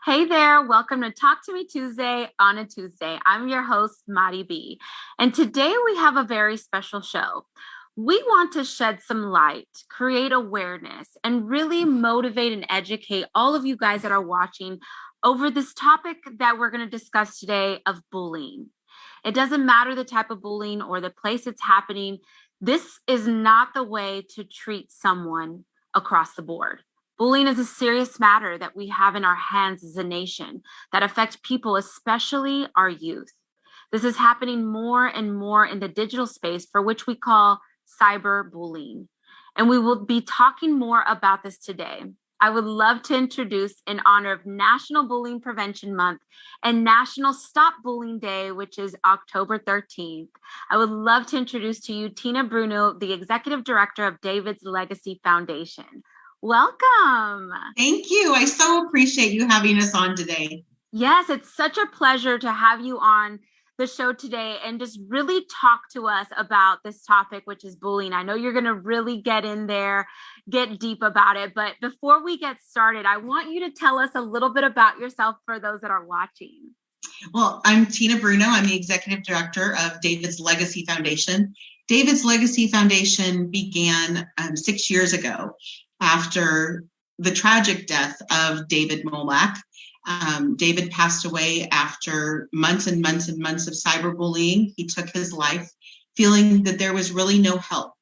Hey there, welcome to Talk to Me Tuesday on a Tuesday. I'm your host, Madi B. And today we have a very special show. We want to shed some light, create awareness, and really motivate and educate all of you guys that are watching over this topic that we're going to discuss today of bullying. It doesn't matter the type of bullying or the place it's happening. This is not the way to treat someone across the board. Bullying is a serious matter that we have in our hands as a nation that affects people, especially our youth. This is happening more and more in the digital space, for which we call cyberbullying. And we will be talking more about this today. I would love to introduce, in honor of National Bullying Prevention Month and National Stop Bullying Day, which is October 13th, I would love to introduce to you Tina Bruno, the Executive Director of David's Legacy Foundation. Welcome. Thank you. I so appreciate you having us on today. Yes, it's such a pleasure to have you on the show today and just really talk to us about this topic, which is bullying. I know you're going to really get in there, get deep about it. But before we get started, I want you to tell us a little bit about yourself for those that are watching. Well, I'm Tina Bruno. I'm the Executive Director of David's Legacy Foundation. David's Legacy Foundation began 6 years ago after the tragic death of David Molak. David passed away after months and months and months of cyberbullying. He took his life feeling that there was really no help.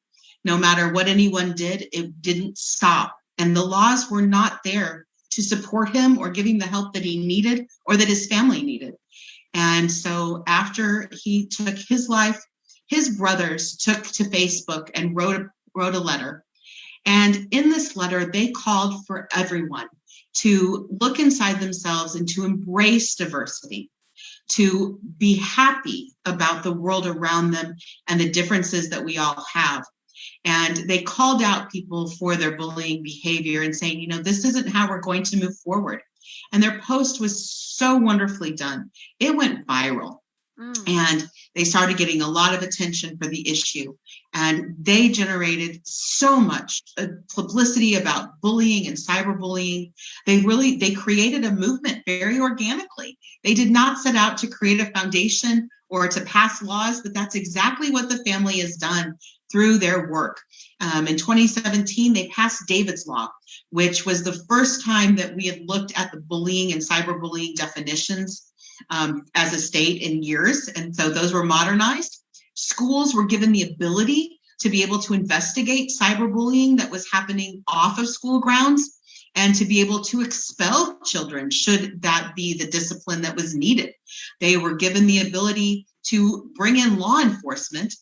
No matter what anyone did, it didn't stop. And the laws were not there to support him or give him the help that he needed or that his family needed. And so after he took his life, his brothers took to Facebook and wrote a letter. And in this letter, they called for everyone to look inside themselves and to embrace diversity, to be happy about the world around them and the differences that we all have. And they called out people for their bullying behavior and saying, this isn't how we're going to move forward. And their post was so wonderfully done. It went viral. And they started getting a lot of attention for the issue. And they generated so much publicity about bullying and cyberbullying. They created a movement very organically. They did not set out to create a foundation or to pass laws, but that's exactly what the family has done through their work. In 2017, they passed David's Law, which was the first time that we had looked at the bullying and cyberbullying definitions as a state in years. And so those were modernized. Schools were given the ability to be able to investigate cyberbullying that was happening off of school grounds and to be able to expel children should that be the discipline that was needed. They were given the ability to bring in law enforcement,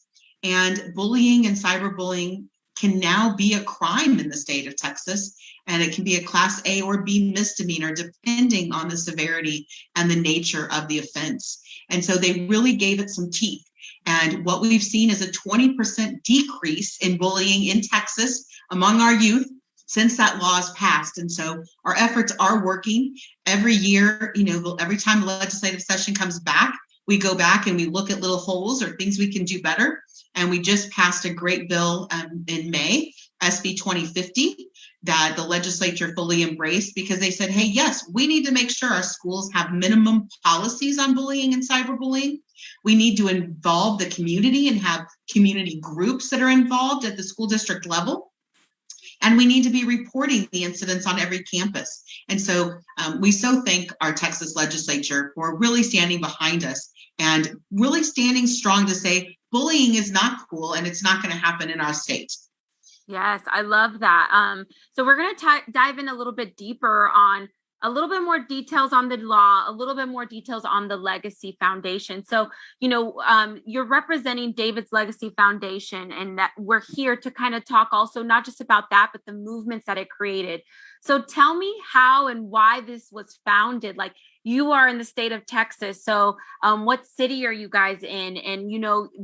and bullying and cyberbullying can now be a crime in the state of Texas, and it can be a Class A or B misdemeanor depending on the severity and the nature of the offense. And so they really gave it some teeth. And what we've seen is a 20% decrease in bullying in Texas among our youth since that law is passed. And so our efforts are working. Every year, every time the legislative session comes back, we go back and we look at little holes or things we can do better. And we just passed a great bill in May, SB 2050, that the legislature fully embraced because they said, hey, yes, we need to make sure our schools have minimum policies on bullying and cyberbullying. We need to involve the community and have community groups that are involved at the school district level. And we need to be reporting the incidents on every campus. And so we so thank our Texas legislature for really standing behind us and really standing strong to say bullying is not cool and it's not going to happen in our state. Yes, I love that. So we're going to dive in a little bit deeper on a little bit more details on the law, a little bit more details on the Legacy Foundation. So, you're representing David's Legacy Foundation, and that we're here to kind of talk also not just about that, but the movements that it created. So tell me how and why this was founded. Like, you are in the state of Texas. So what city are you guys in? And,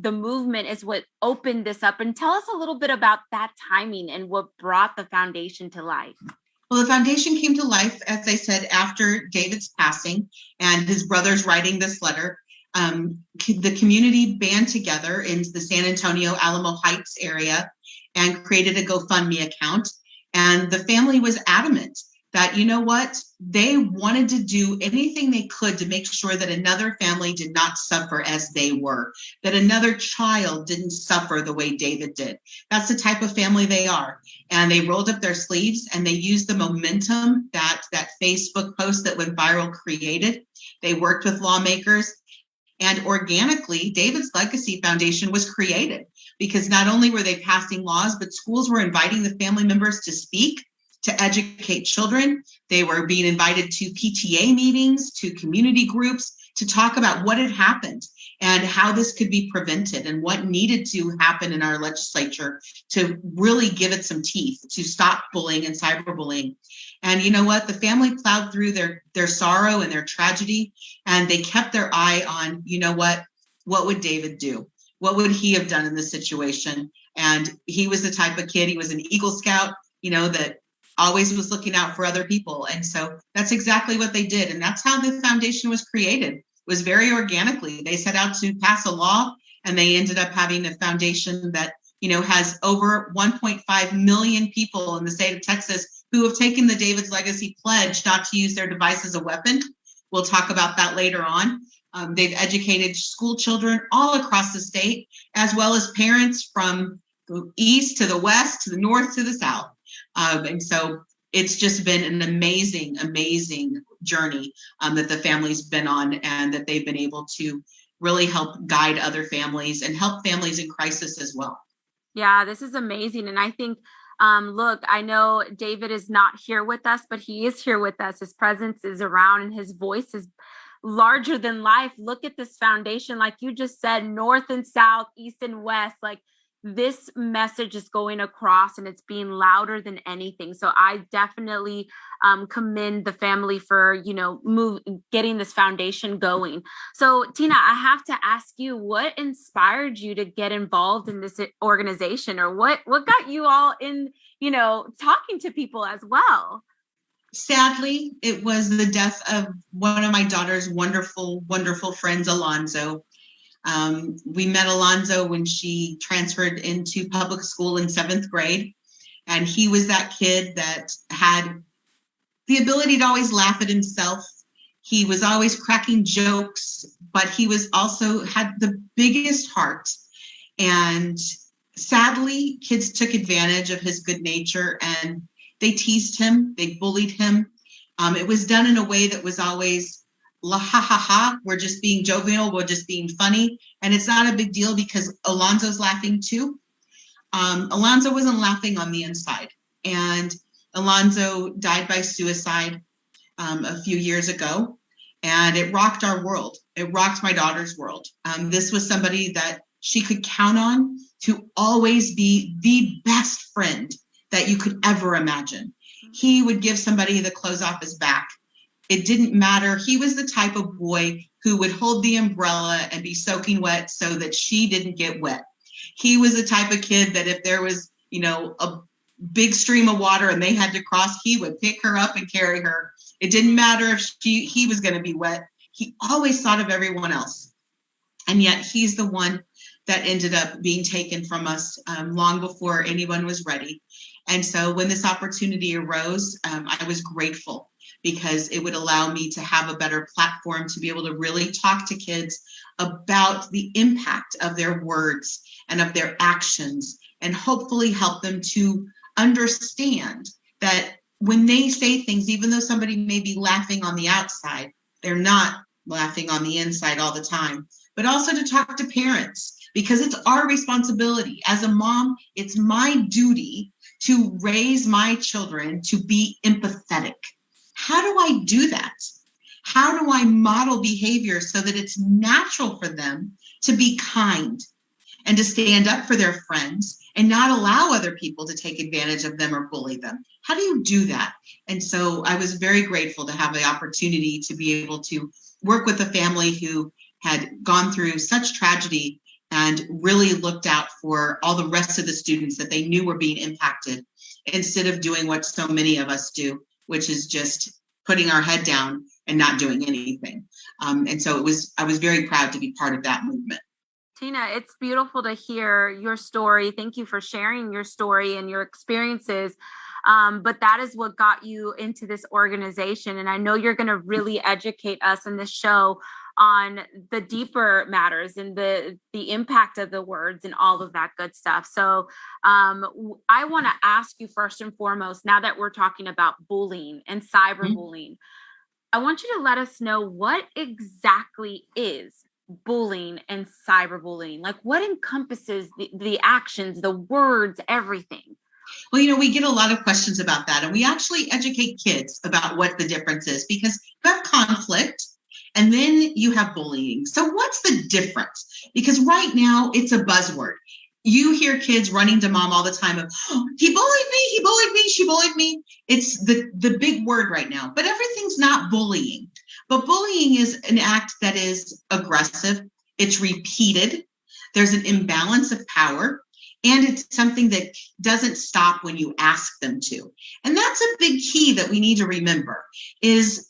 the movement is what opened this up. And tell us a little bit about that timing and what brought the foundation to life. Well, the foundation came to life, as I said, after David's passing and his brothers writing this letter. The community band together in the San Antonio, Alamo Heights area and created a GoFundMe account. And the family was adamant that, you know what, they wanted to do anything they could to make sure that another family did not suffer as they were, that another child didn't suffer the way David did. That's the type of family they are. And they rolled up their sleeves and they used the momentum that Facebook post that went viral created. They worked with lawmakers. And organically, David's Legacy Foundation was created because not only were they passing laws, but schools were inviting the family members to speak, to educate children. They were being invited to PTA meetings, to community groups, to talk about what had happened and how this could be prevented and what needed to happen in our legislature to really give it some teeth, to stop bullying and cyberbullying. And you know what? The family plowed through their sorrow and their tragedy, and they kept their eye on, you know what would David do? What would he have done in this situation? And he was the type of kid, he was an Eagle Scout, that always was looking out for other people. And so that's exactly what they did. And that's how the foundation was created. It was very organically. They set out to pass a law, and they ended up having a foundation that, has over 1.5 million people in the state of Texas who have taken the David's Legacy pledge not to use their device as a weapon. We'll talk about that later on. They've educated school children all across the state, as well as parents from the east to the west, to the north to the south. And so it's just been an amazing, amazing journey that the family's been on, and that they've been able to really help guide other families and help families in crisis as well. Yeah, this is amazing. And I think, look, I know David is not here with us, but he is here with us. His presence is around and his voice is larger than life. Look at this foundation, like you just said, north and south, east and west, like this message is going across and it's being louder than anything. So I definitely commend the family for, getting this foundation going. So Tina, I have to ask you, what inspired you to get involved in this organization, or what got you all in, talking to people as well? Sadly, it was the death of one of my daughter's wonderful, wonderful friends, Alonzo. We met Alonzo when she transferred into public school in 7th grade. And he was that kid that had the ability to always laugh at himself. He was always cracking jokes, but he was also had the biggest heart. And sadly, kids took advantage of his good nature and they teased him, they bullied him. It was done in a way that was always, la ha ha ha, we're just being jovial, we're just being funny. And it's not a big deal because Alonzo's laughing too. Alonzo wasn't laughing on the inside. And Alonzo died by suicide a few years ago. And it rocked our world. It rocked my daughter's world. This was somebody that she could count on to always be the best friend that you could ever imagine. He would give somebody the clothes off his back. It didn't matter. He was the type of boy who would hold the umbrella and be soaking wet so that she didn't get wet. He was the type of kid that if there was, a big stream of water and they had to cross, he would pick her up and carry her. It didn't matter if he was going to be wet. He always thought of everyone else. And yet he's the one that ended up being taken from us long before anyone was ready. And so when this opportunity arose, I was grateful because it would allow me to have a better platform to be able to really talk to kids about the impact of their words and of their actions, and hopefully help them to understand that when they say things, even though somebody may be laughing on the outside, they're not laughing on the inside all the time. But also to talk to parents, because it's our responsibility. As a mom, it's my duty to raise my children to be empathetic. How do I do that? How do I model behavior so that it's natural for them to be kind and to stand up for their friends and not allow other people to take advantage of them or bully them? How do you do that? And so I was very grateful to have the opportunity to be able to work with a family who had gone through such tragedy and really looked out for all the rest of the students that they knew were being impacted, instead of doing what so many of us do, which is just putting our head down and not doing anything. And so I was very proud to be part of that movement. Tina, it's beautiful to hear your story. Thank you for sharing your story and your experiences. But that is what got you into this organization. And I know you're going to really educate us in this show on the deeper matters and the impact of the words and all of that good stuff. So I want to ask you first and foremost, now that we're talking about bullying and cyberbullying, I want you to let us know what exactly is bullying and cyberbullying. Like, what encompasses the actions, the words, everything? Well, we get a lot of questions about that, and we actually educate kids about what the difference is, because you have conflict and then you have bullying. So what's the difference? Because right now it's a buzzword. You hear kids running to mom all the time of, oh, he bullied me, he bullied me, she bullied me. It's the big word right now, but everything's not bullying. But bullying is an act that is aggressive. It's repeated. There's an imbalance of power, and it's something that doesn't stop when you ask them to. And that's a big key that we need to remember is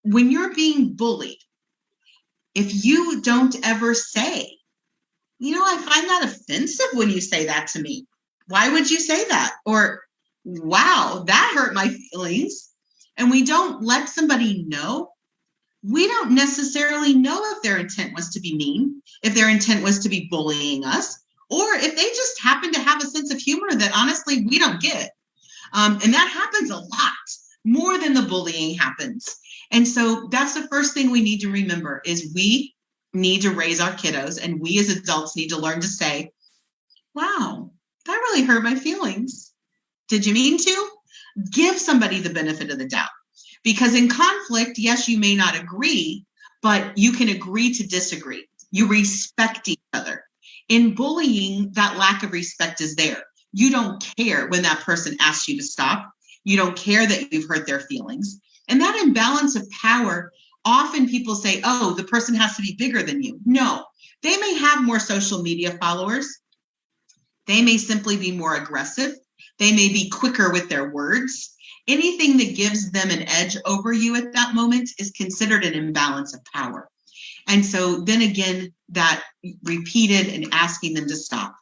when you're being bullied, if you don't ever say, I find that offensive when you say that to me. Why would you say that? Or, wow, that hurt my feelings. And we don't let somebody know. We don't necessarily know if their intent was to be mean, if their intent was to be bullying us, or if they just happen to have a sense of humor that honestly we don't get. And that happens a lot, more than the bullying happens. And so that's the first thing we need to remember is we need to raise our kiddos, and we as adults need to learn to say, wow, that really hurt my feelings. Did you mean to? Give somebody the benefit of the doubt. Because in conflict, yes, you may not agree, but you can agree to disagree. You respect each other. In bullying, that lack of respect is there. You don't care when that person asks you to stop. You don't care that you've hurt their feelings. And that imbalance of power, often people say, oh, the person has to be bigger than you. No, they may have more social media followers. They may simply be more aggressive. They may be quicker with their words. Anything that gives them an edge over you at that moment is considered an imbalance of power. And so then again, that repeated and asking them to stop.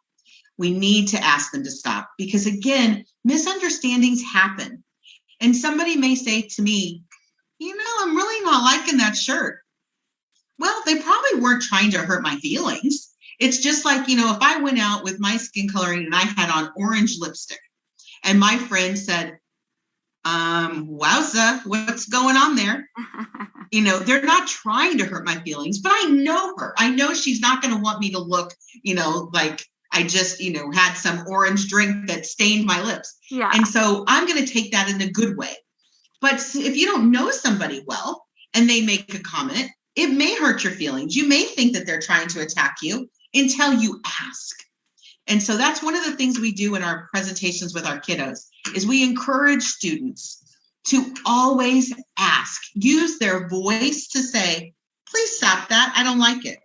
We need to ask them to stop because, again, misunderstandings happen. And somebody may say to me, I'm really not liking that shirt. Well, they probably weren't trying to hurt my feelings. It's just like, if I went out with my skin coloring and I had on orange lipstick and my friend said, wowza, what's going on there? They're not trying to hurt my feelings, but I know her. I know she's not going to want me to look, like I just, had some orange drink that stained my lips. Yeah. And so I'm going to take that in a good way. But if you don't know somebody well and they make a comment, it may hurt your feelings. You may think that they're trying to attack you until you ask. And so that's one of the things we do in our presentations with our kiddos is we encourage students to always ask, use their voice to say, please stop that. I don't like it.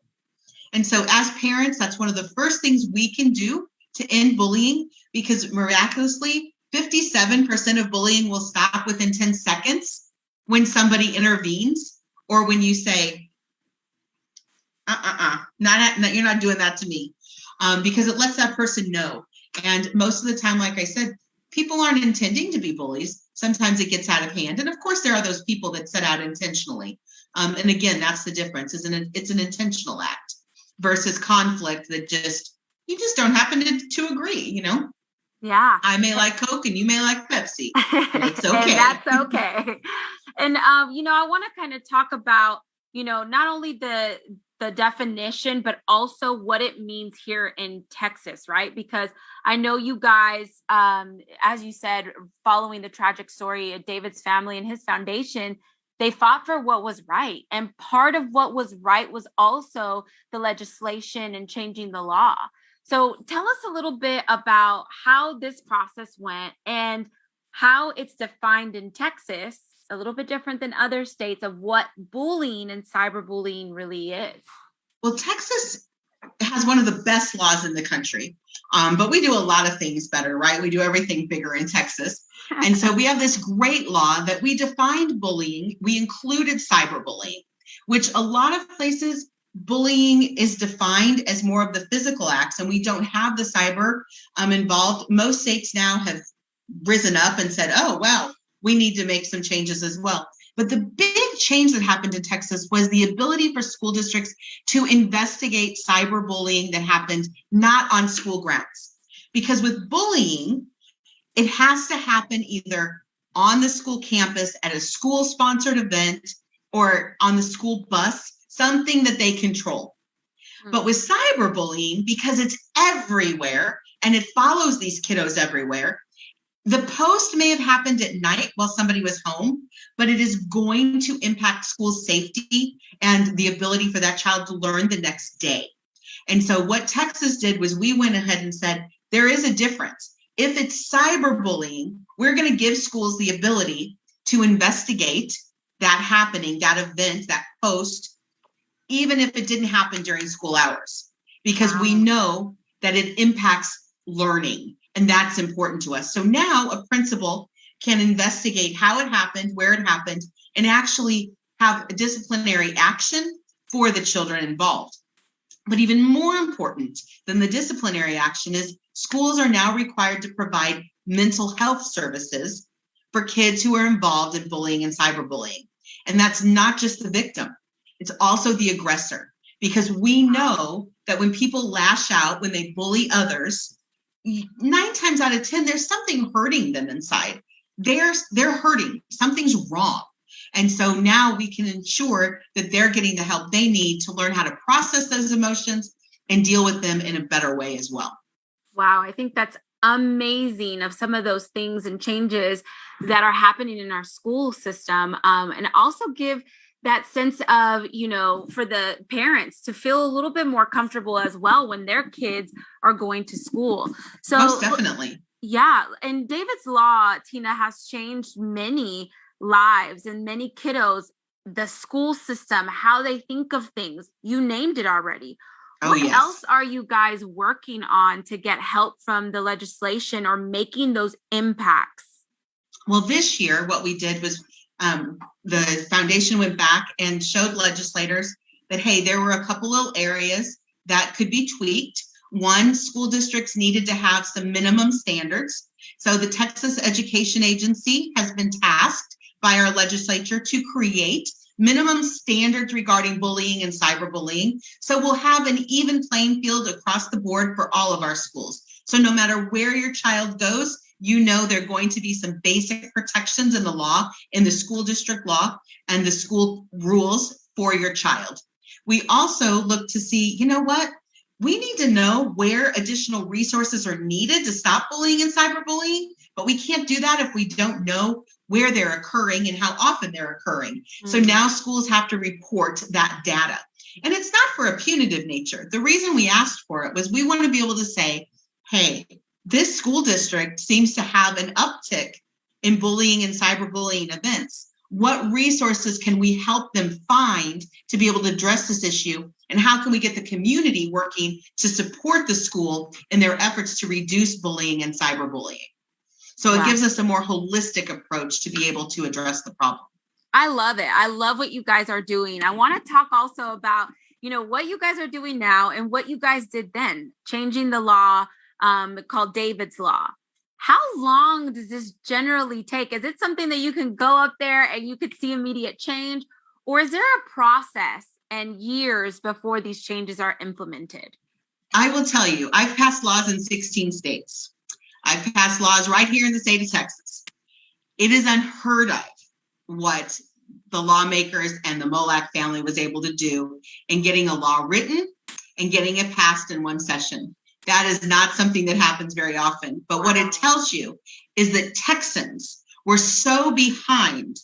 And so as parents, that's one of the first things we can do to end bullying, because miraculously, 57% of bullying will stop within 10 seconds when somebody intervenes or when you say, you're not doing that to me, because it lets that person know. And most of the time, like I said, people aren't intending to be bullies. Sometimes it gets out of hand. And of course, there are those people that set out intentionally. And again, that's the difference. It's an intentional act versus conflict that you just don't happen to agree, Yeah. I may like Coke and you may like Pepsi. And it's okay. And that's okay. And, I want to kind of talk about, not only the definition, but also what it means here in Texas, right? Because I know you guys, as you said, following the tragic story of David's family and his foundation, they fought for what was right. And part of what was right was also the legislation and changing the law. So tell us a little bit about how this process went and how it's defined in Texas, a little bit different than other states, of what bullying and cyberbullying really is. Well, Texas has one of the best laws in the country, but we do a lot of things better, right? We do everything bigger in Texas. And so we have this great law that we defined bullying. We included cyberbullying, which a lot of places bullying is defined as more of the physical acts, and we don't have the cyber involved. Most states now have risen up and said, oh, wow, we need to make some changes as well. But the big change that happened in Texas was the ability for school districts to investigate cyberbullying that happened not on school grounds. Because with bullying, it has to happen either on the school campus at a school-sponsored event or on the school bus, something that they control. But with cyberbullying, because it's everywhere and it follows these kiddos everywhere, the post may have happened at night while somebody was home, but it is going to impact school safety and the ability for that child to learn the next day. And so what Texas did was we went ahead and said, there is a difference. If it's cyberbullying, we're going to give schools the ability to investigate that happening, that event, that post, even if it didn't happen during school hours, because we know that it impacts learning, and that's important to us. So now a principal can investigate how it happened, where it happened, and actually have a disciplinary action for the children involved. But even more important than the disciplinary action is schools are now required to provide mental health services for kids who are involved in bullying and cyberbullying. And that's not just the victim. It's also the aggressor, because we know that when people lash out, when they bully others, 9 times out of 10, there's something hurting them inside. They're hurting. Something's wrong. And so now we can ensure that they're getting the help they need to learn how to process those emotions and deal with them in a better way as well. Wow, I think that's amazing of some of those things and changes that are happening in our school system, and also give that sense of, for the parents to feel a little bit more comfortable as well when their kids are going to school. So most definitely. Yeah. And David's Law, Tina, has changed many lives and many kiddos, the school system, how they think of things. You named it already. What else are you guys working on to get help from the legislation or making those impacts? Well, this year, what we did was the foundation went back and showed legislators that, hey, there were a couple of areas that could be tweaked. One, school districts needed to have some minimum standards. So the Texas Education Agency has been tasked by our legislature to create minimum standards regarding bullying and cyberbullying. So we'll have an even playing field across the board for all of our schools. So no matter where your child goes, there are going to be some basic protections in the law, in the school district law and the school rules for your child. We also look to see, we need to know where additional resources are needed to stop bullying and cyberbullying, but we can't do that if we don't know where they're occurring and how often they're occurring. Mm-hmm. So now schools have to report that data. And it's not for a punitive nature. The reason we asked for it was we want to be able to say, hey, this school district seems to have an uptick in bullying and cyberbullying events. What resources can we help them find to be able to address this issue? And how can we get the community working to support the school in their efforts to reduce bullying and cyberbullying? So it gives us a more holistic approach to be able to address the problem. I love it. I love what you guys are doing. I want to talk also about, what you guys are doing now and what you guys did then, changing the law called David's Law. How long does this generally take? Is it something that you can go up there and you could see immediate change? Or is there a process and years before these changes are implemented? I will tell you, I've passed laws in 16 states. I've passed laws right here in the state of Texas. It is unheard of what the lawmakers and the Molac family was able to do in getting a law written and getting it passed in one session. That is not something that happens very often. But what it tells you is that Texans were so behind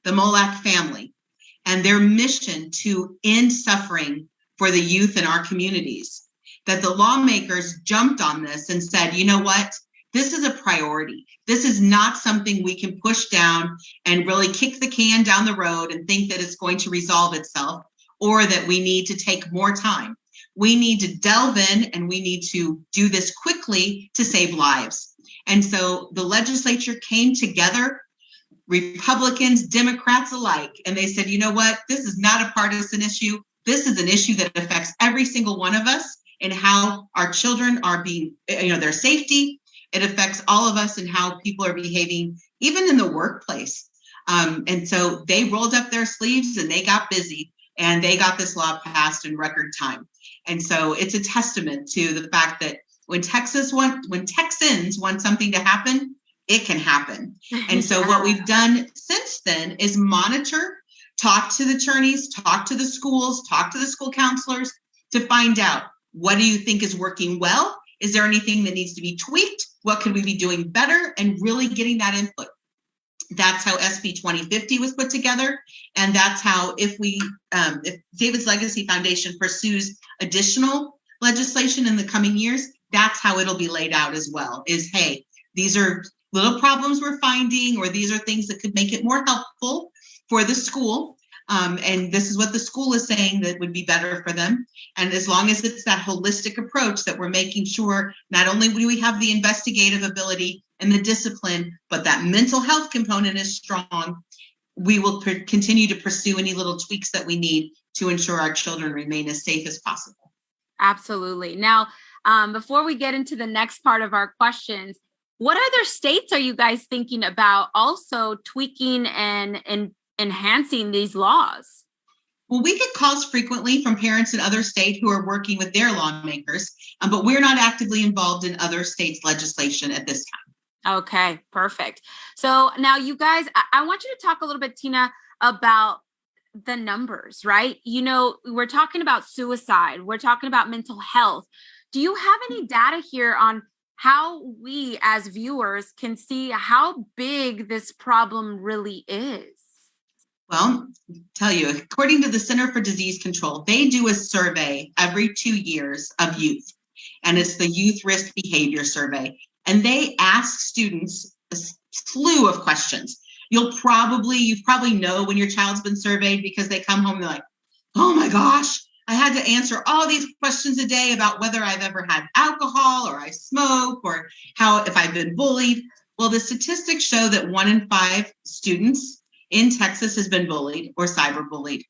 the Molac family and their mission to end suffering for the youth in our communities that the lawmakers jumped on this and said, you know what? This is a priority. This is not something we can push down and really kick the can down the road and think that it's going to resolve itself or that we need to take more time. We need to delve in and we need to do this quickly to save lives. And so the legislature came together, Republicans, Democrats alike, and they said, you know what? This is not a partisan issue. This is an issue that affects every single one of us and how our children are being, their safety, It affects all of us and how people are behaving, even in the workplace. And so they rolled up their sleeves and they got busy and they got this law passed in record time. And so it's a testament to the fact that when Texans want something to happen, it can happen. And so what we've done since then is monitor, talk to the attorneys, talk to the schools, talk to the school counselors to find out, what do you think is working well? Is there anything that needs to be tweaked? What could we be doing better? And really getting that input. That's how SB 2050 was put together. And that's how, if David's Legacy Foundation pursues additional legislation in the coming years, that's how it'll be laid out as well, is, hey, these are little problems we're finding, or these are things that could make it more helpful for the school. And this is what the school is saying that would be better for them. And as long as it's that holistic approach that we're making sure not only do we have the investigative ability and the discipline, but that mental health component is strong, we will continue to pursue any little tweaks that we need to ensure our children remain as safe as possible. Absolutely. Now, before we get into the next part of our questions, what other states are you guys thinking about also tweaking and enhancing these laws? Well, we get calls frequently from parents in other states who are working with their lawmakers, but we're not actively involved in other states' legislation at this time. Okay, perfect. So now you guys, I want you to talk a little bit, Tina, about the numbers, right? You know, we're talking about suicide. We're talking about mental health. Do you have any data here on how we as viewers can see how big this problem really is? Well, I'll tell you, according to the Center for Disease Control, they do a survey every 2 years of youth, and it's the Youth Risk Behavior Survey. And they ask students a slew of questions. You probably know when your child's been surveyed, because they come home and they're like, oh my gosh, I had to answer all these questions a day about whether I've ever had alcohol or I smoke or if I've been bullied. Well, the statistics show that 1 in 5 students in Texas has been bullied or cyberbullied.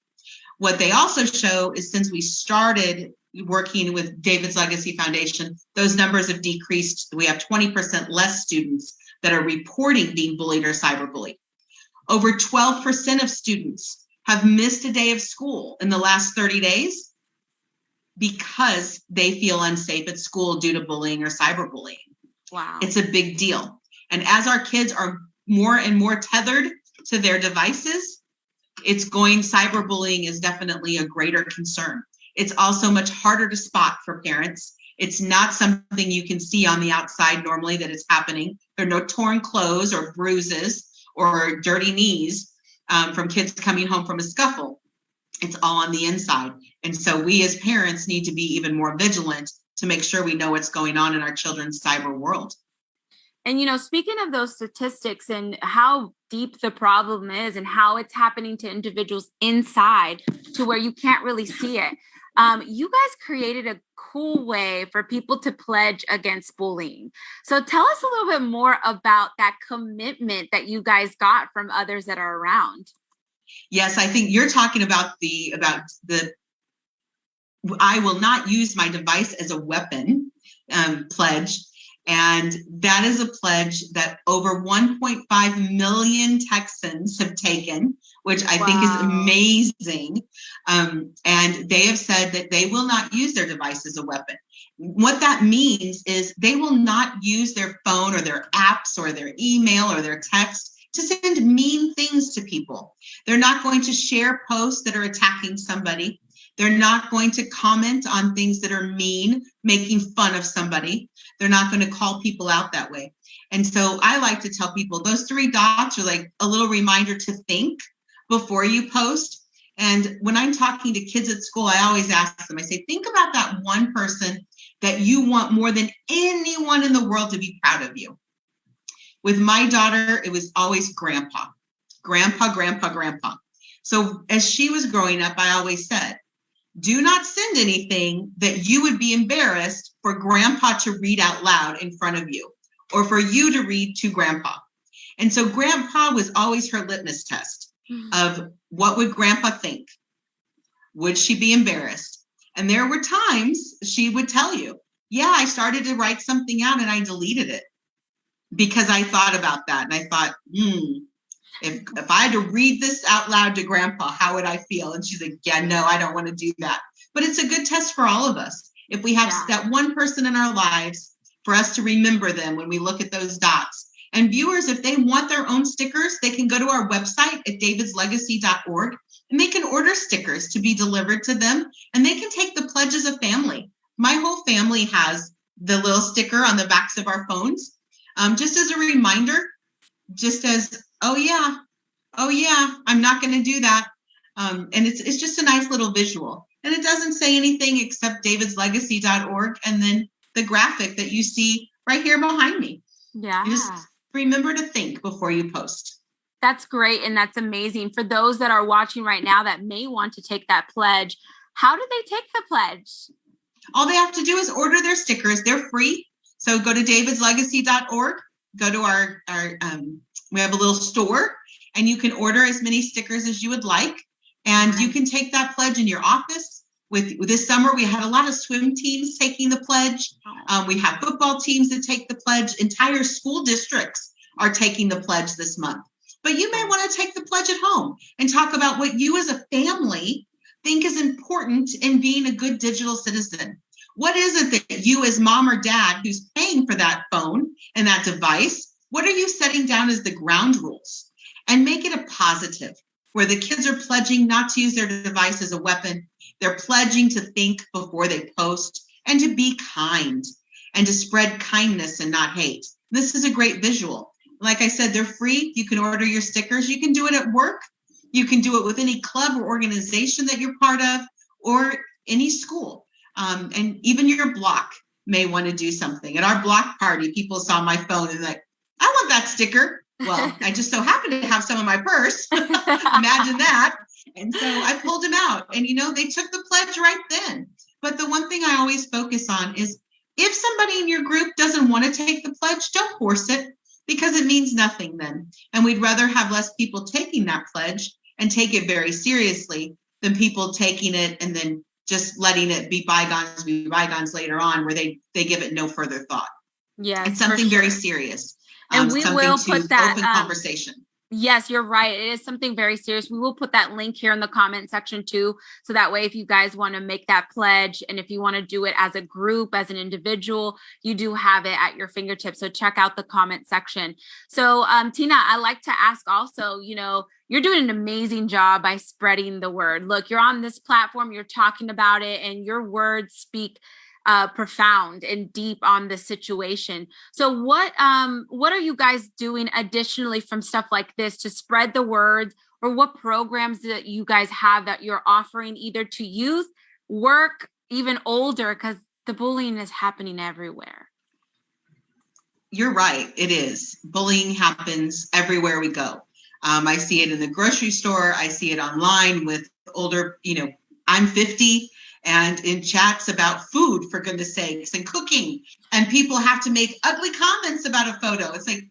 What they also show is, since we started working with David's Legacy Foundation, those numbers have decreased. We have 20% less students that are reporting being bullied or cyberbullied. Over 12% of students have missed a day of school in the last 30 days because they feel unsafe at school due to bullying or cyberbullying. Wow. It's a big deal. And as our kids are more and more tethered to their devices, cyberbullying is definitely a greater concern. It's also much harder to spot for parents. It's not something you can see on the outside normally that is happening. There are no torn clothes or bruises or dirty knees from kids coming home from a scuffle. It's all on the inside. And so we as parents need to be even more vigilant to make sure we know what's going on in our children's cyber world. And, you know, speaking of those statistics and how deep the problem is and how it's happening to individuals inside to where you can't really see it, you guys created a cool way for people to pledge against bullying. So tell us a little bit more about that commitment that you guys got from others that are around. Yes, I think you're talking about the I will not use my device as a weapon pledge. And that is a pledge that over 1.5 million Texans have taken, which I think is amazing. And they have said that they will not use their device as a weapon. What that means is they will not use their phone or their apps or their email or their text to send mean things to people. They're not going to share posts that are attacking somebody. They're not going to comment on things that are mean, making fun of somebody. They're not going to call people out that way. And so I like to tell people those 3 dots are like a little reminder to think before you post. And when I'm talking to kids at school, I always ask them, I say, think about that one person that you want more than anyone in the world to be proud of you. With my daughter, it was always grandpa. So as she was growing up, I always said, do not send anything that you would be embarrassed for grandpa to read out loud in front of you, or for you to read to grandpa. And so grandpa was always her litmus test of what would grandpa think? Would she be embarrassed? And there were times she would tell you, yeah, I started to write something out and I deleted it. because I thought about that and I thought, if I had to read this out loud to Grandpa, how would I feel? And she's like, yeah, no, I don't want to do that. But it's a good test for all of us. If we have that one person in our lives, for us to remember them when we look at those dots. And viewers, if they want their own stickers, they can go to our website at davidslegacy.org and they can order stickers to be delivered to them. And they can take the pledge as a family. My whole family has the little sticker on the backs of our phones, just as a reminder, just as, oh yeah, I'm not going to do that. And it's just a nice little visual. And it doesn't say anything except davidslegacy.org and then the graphic that you see right here behind me. Yeah. Just remember to think before you post. That's great. And that's amazing. For those that are watching right now that may want to take that pledge, how do they take the pledge? All they have to do is order their stickers. They're free. So go to davidslegacy.org, go to our we have a little store, and you can order as many stickers as you would like. And you can take that pledge in your office. With this summer, we had a lot of swim teams taking the pledge. We have football teams that take the pledge. Entire school districts are taking the pledge this month. But you may want to take the pledge at home and talk about what you as a family think is important in being a good digital citizen. What is it that you as mom or dad who's paying for that phone and that device, what are you setting down as the ground rules? And make it a positive, where the kids are pledging not to use their device as a weapon. They're pledging to think before they post and to be kind and to spread kindness and not hate. This is a great visual. Like I said, they're free. You can order your stickers. You can do it at work. You can do it with any club or organization that you're part of or any school. And even your block may want to do something. At our block party, people saw my phone and like, I want that sticker. Well, I just so happen to have some in my purse. Imagine that. And so I pulled them out and, they took the pledge right then. But the one thing I always focus on is if somebody in your group doesn't want to take the pledge, don't force it because it means nothing then. And we'd rather have less people taking that pledge and take it very seriously than people taking it and then just letting it be bygones later on where they give it no further thought. Yes, it's something very serious. And we will put that open conversation. Yes, you're right. It is something very serious. We will put that link here in the comment section too. So that way, if you guys want to make that pledge and if you want to do it as a group, as an individual, you do have it at your fingertips. So check out the comment section. So Tina, I like to ask also, you're doing an amazing job by spreading the word. Look, you're on this platform, you're talking about it, and your words speak profound and deep on the situation. So what are you guys doing additionally from stuff like this to spread the word, or what programs that you guys have that you're offering either to youth, work, even older, because the bullying is happening everywhere? You're right. It is. Bullying happens everywhere we go. I see it in the grocery store. I see it online with older, I'm 50. And in chats about food, for goodness sakes, and cooking. And people have to make ugly comments about a photo. It's like,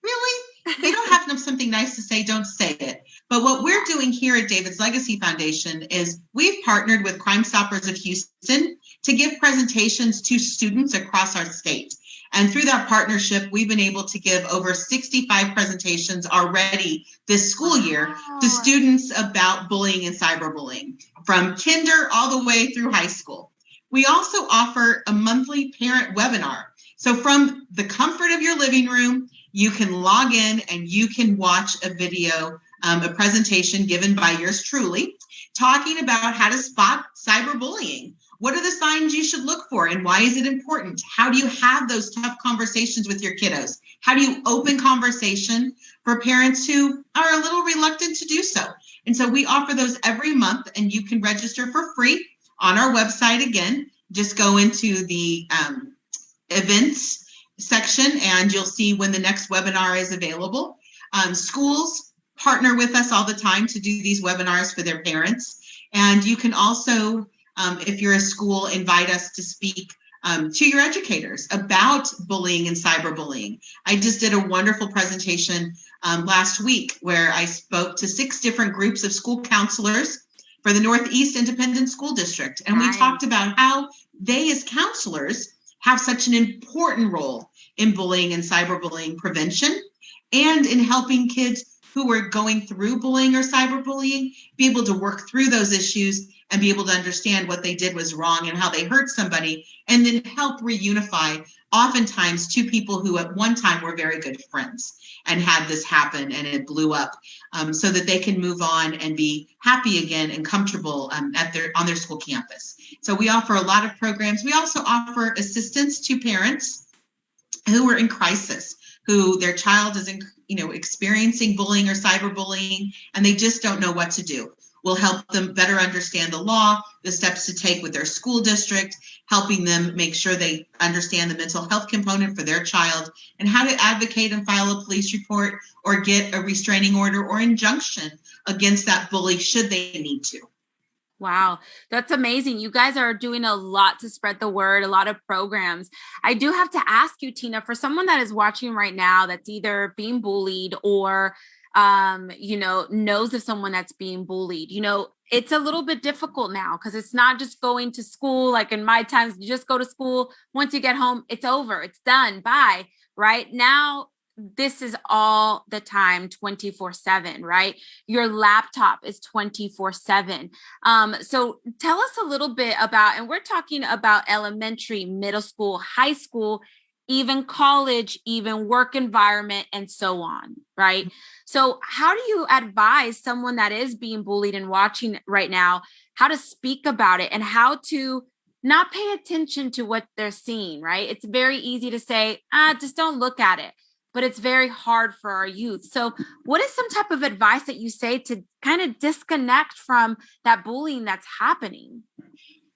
really? They don't have something nice to say, don't say it. But what we're doing here at David's Legacy Foundation is we've partnered with Crime Stoppers of Houston to give presentations to students across our state. And through that partnership, we've been able to give over 65 presentations already this school year to students about bullying and cyberbullying, from kinder all the way through high school. We also offer a monthly parent webinar. So from the comfort of your living room, you can log in and you can watch a video, a presentation given by yours truly, talking about how to spot cyberbullying. What are the signs you should look for and why is it important? How do you have those tough conversations with your kiddos? How do you open conversation for parents who are a little reluctant to do so? And so we offer those every month and you can register for free on our website. Again, just go into the events section and you'll see when the next webinar is available. Schools partner with us all the time to do these webinars for their parents. And you can also, if you're a school, invite us to speak to your educators about bullying and cyberbullying. I just did a wonderful presentation last week where I spoke to 6 different groups of school counselors for the Northeast Independent School District. And we talked about how they as counselors have such an important role in bullying and cyberbullying prevention and in helping kids who are going through bullying or cyberbullying be able to work through those issues and be able to understand what they did was wrong and how they hurt somebody, and then help reunify oftentimes two people who at one time were very good friends and had this happen and it blew up, so that they can move on and be happy again and comfortable on their school campus. So we offer a lot of programs. We also offer assistance to parents who are in crisis, who their child is experiencing bullying or cyberbullying, and they just don't know what to do. We'll help them better understand the law, the steps to take with their school district, helping them make sure they understand the mental health component for their child, and how to advocate and file a police report or get a restraining order or injunction against that bully should they need to. Wow, that's amazing. You guys are doing a lot to spread the word, a lot of programs. I do have to ask you, Tina, for someone that is watching right now that's either being bullied or knows of someone that's being bullied, it's a little bit difficult now because it's not just going to school. Like in my times, you just go to school. Once you get home, it's over. It's done. Bye. Right now, this is all the time, 24/7, right? Your laptop is 24/7. So tell us a little bit about, and we're talking about elementary, middle school, high school, even college, even work environment, and so on, right? So how do you advise someone that is being bullied and watching right now, how to speak about it and how to not pay attention to what they're seeing, right? It's very easy to say, just don't look at it, but it's very hard for our youth. So what is some type of advice that you say to kind of disconnect from that bullying that's happening?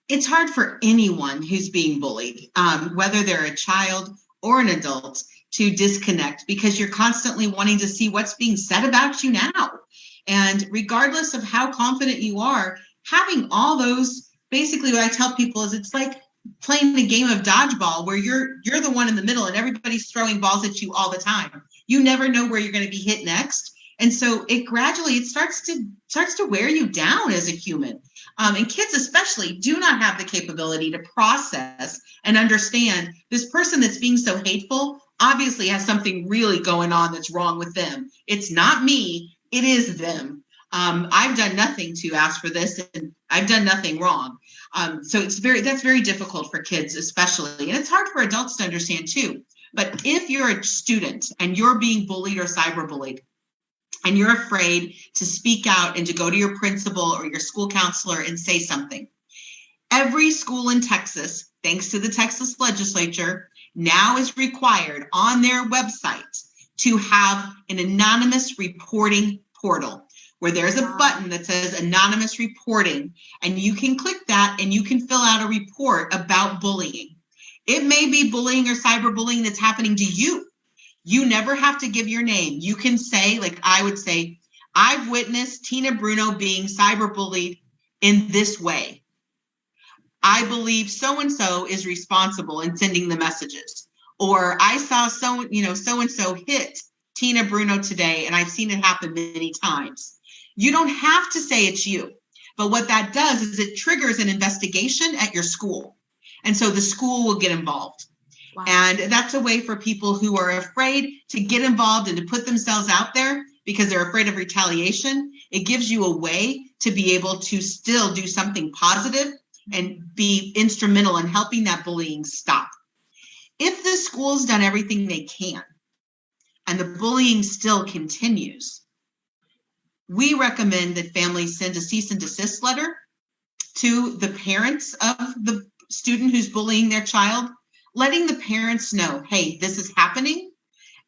It's hard for anyone who's being bullied, whether they're a child or an adult, to disconnect because you're constantly wanting to see what's being said about you now. And regardless of how confident you are, having all those, basically what I tell people is it's like playing a game of dodgeball where you're the one in the middle and everybody's throwing balls at you all the time. You never know where you're going to be hit next. And so it gradually starts to wear you down as a human. And kids especially do not have the capability to process and understand this person that's being so hateful obviously has something really going on that's wrong with them. It's not me, it is them. I've done nothing to ask for this and I've done nothing wrong. So that's very difficult for kids especially. And it's hard for adults to understand too. But if you're a student and you're being bullied or cyberbullied, and you're afraid to speak out and to go to your principal or your school counselor and say something, every school in Texas, thanks to the Texas legislature, now is required on their website to have an anonymous reporting portal where there's a button that says anonymous reporting, and you can click that and you can fill out a report about bullying. It may be bullying or cyberbullying that's happening to you. You never have to give your name. You can say, like I would say, I've witnessed Tina Bruno being cyberbullied in this way. I believe so-and-so is responsible in sending the messages. Or I saw so-and-so hit Tina Bruno today, and I've seen it happen many times. You don't have to say it's you. But what that does is it triggers an investigation at your school. And so the school will get involved. Wow. And that's a way for people who are afraid to get involved and to put themselves out there because they're afraid of retaliation. It gives you a way to be able to still do something positive and be instrumental in helping that bullying stop. If the school's done everything they can and the bullying still continues, we recommend that families send a cease and desist letter to the parents of the student who's bullying their child, letting the parents know, hey, this is happening.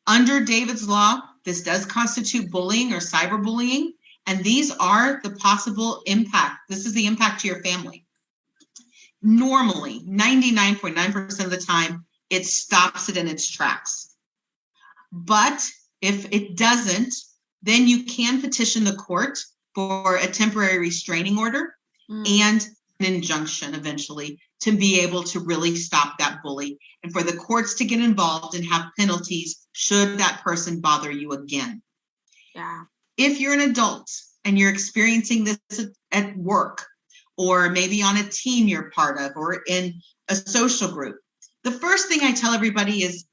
Under David's law, this does constitute bullying or cyberbullying, and these are the possible impact. This is the impact to your family. Normally, 99.9% of the time, it stops it in its tracks. But if it doesn't, then you can petition the court for a temporary restraining order and an injunction eventually to be able to really stop that bully and for the courts to get involved and have penalties should that person bother you again. Yeah. If you're an adult and you're experiencing this at work or maybe on a team you're part of or in a social group, the first thing I tell everybody is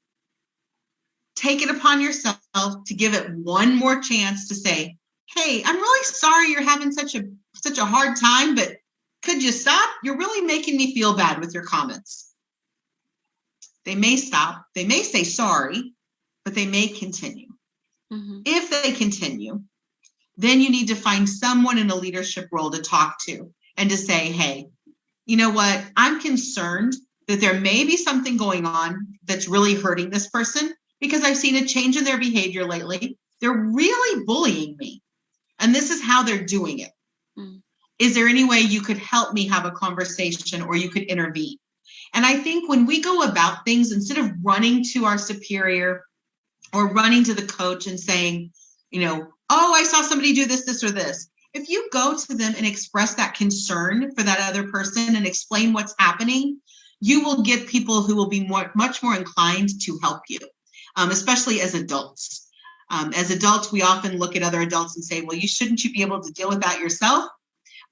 take it upon yourself to give it one more chance to say, hey, I'm really sorry you're having such a hard time, but could you stop? You're really making me feel bad with your comments. They may stop. They may say sorry, but they may continue. Mm-hmm. If they continue, then you need to find someone in a leadership role to talk to and to say, hey, you know what? I'm concerned that there may be something going on that's really hurting this person because I've seen a change in their behavior lately. They're really bullying me. And this is how they're doing it. Mm. Is there any way you could help me have a conversation or you could intervene? And I think when we go about things, instead of running to our superior or running to the coach and saying, oh, I saw somebody do this, this, or this. If you go to them and express that concern for that other person and explain what's happening, you will get people who will be much more inclined to help you, especially as adults. As adults, we often look at other adults and say, well, shouldn't you be able to deal with that yourself?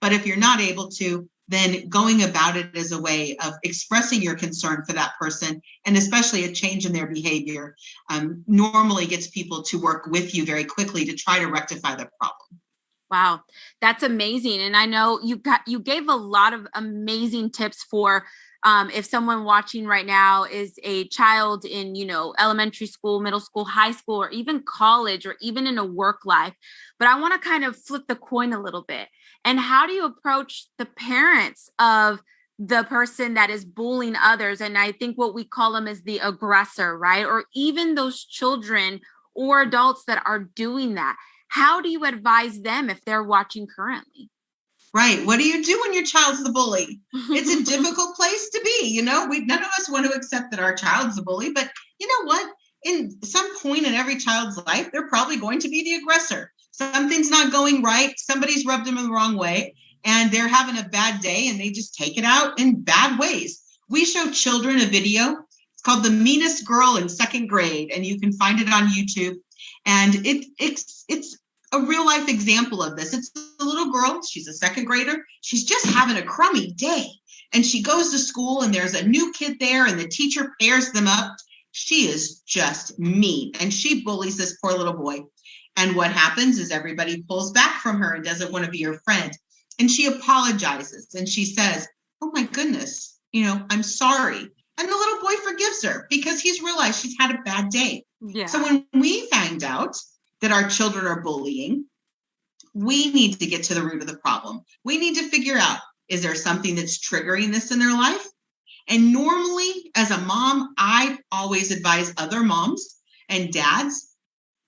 But if you're not able to, then going about it as a way of expressing your concern for that person, and especially a change in their behavior, normally gets people to work with you very quickly to try to rectify the problem. Wow, that's amazing. And I know you gave a lot of amazing tips for if someone watching right now is a child in, elementary school, middle school, high school, or even college, or even in a work life. But I want to kind of flip the coin a little bit. And how do you approach the parents of the person that is bullying others? And I think what we call them is the aggressor, right? Or even those children or adults that are doing that. How do you advise them if they're watching currently? Right. What do you do when your child's the bully? It's a difficult place to be. None of us want to accept that our child's the bully, but you know what? In some point in every child's life, they're probably going to be the aggressor. Something's not going right. Somebody's rubbed them in the wrong way, and they're having a bad day, and they just take it out in bad ways. We show children a video. It's called The Meanest Girl in Second Grade, and you can find it on YouTube. And it's a real life example of this. It's a little girl. She's a second grader. She's just having a crummy day. And she goes to school and there's a new kid there and the teacher pairs them up. She is just mean. And she bullies this poor little boy. And what happens is everybody pulls back from her and doesn't want to be her friend. And she apologizes and she says, oh my goodness, I'm sorry. And the little boy forgives her because he's realized she's had a bad day. Yeah. So when we find out that our children are bullying, we need to get to the root of the problem. We need to figure out, is there something that's triggering this in their life? And normally, as a mom, I always advise other moms and dads,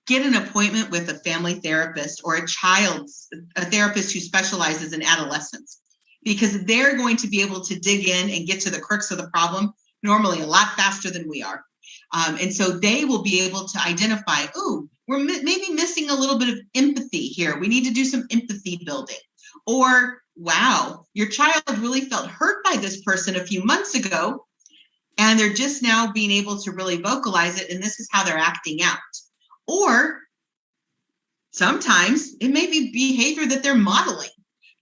get an appointment with a family therapist or a therapist who specializes in adolescence, because they're going to be able to dig in and get to the crux of the problem normally a lot faster than we are. And so they will be able to identify, we're maybe missing a little bit of empathy here. We need to do some empathy building. Or, wow, your child really felt hurt by this person a few months ago, and they're just now being able to really vocalize it, and this is how they're acting out. Or sometimes it may be behavior that they're modeling.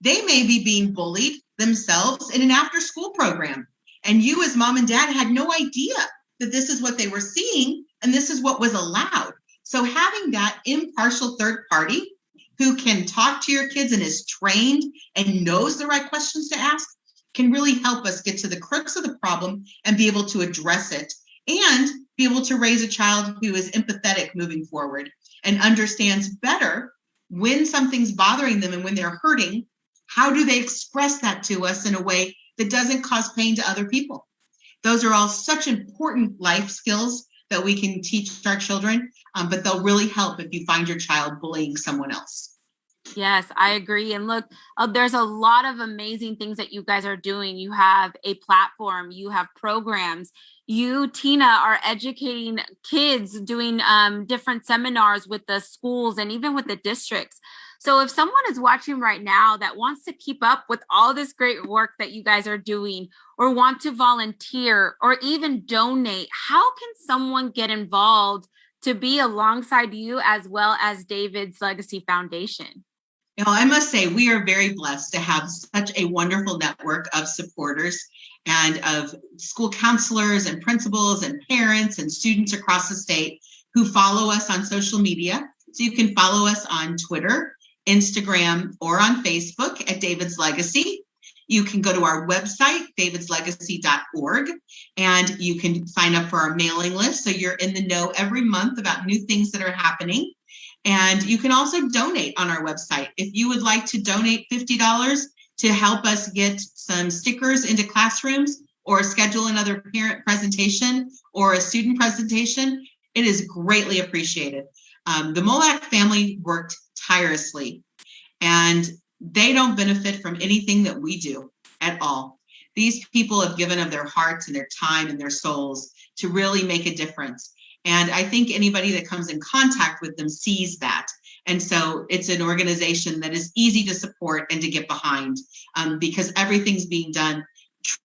They may be being bullied themselves in an after-school program, and you as mom and dad had no idea that this is what they were seeing and this is what was allowed. So having that impartial third party who can talk to your kids and is trained and knows the right questions to ask can really help us get to the crux of the problem and be able to address it and be able to raise a child who is empathetic moving forward and understands better when something's bothering them and when they're hurting, how do they express that to us in a way that doesn't cause pain to other people? Those are all such important life skills that we can teach our children, but they'll really help if you find your child bullying someone else. Yes, I agree. And look, there's a lot of amazing things that you guys are doing. You have a platform, you have programs. You, Tina, are educating kids, doing different seminars with the schools and even with the districts. So if someone is watching right now that wants to keep up with all this great work that you guys are doing, or want to volunteer or even donate, how can someone get involved to be alongside you as well as David's Legacy Foundation? I must say we are very blessed to have such a wonderful network of supporters and of school counselors and principals and parents and students across the state who follow us on social media. So you can follow us on Twitter, Instagram, or on Facebook at David's Legacy. You can go to our website, davidslegacy.org, and you can sign up for our mailing list so you're in the know every month about new things that are happening. And you can also donate on our website. If you would like to donate $50 to help us get some stickers into classrooms or schedule another parent presentation or a student presentation, it is greatly appreciated. The Molak family worked tirelessly, and they don't benefit from anything that we do at all. These people have given of their hearts and their time and their souls to really make a difference. And I think anybody that comes in contact with them sees that. And so it's an organization that is easy to support and to get behind, because everything's being done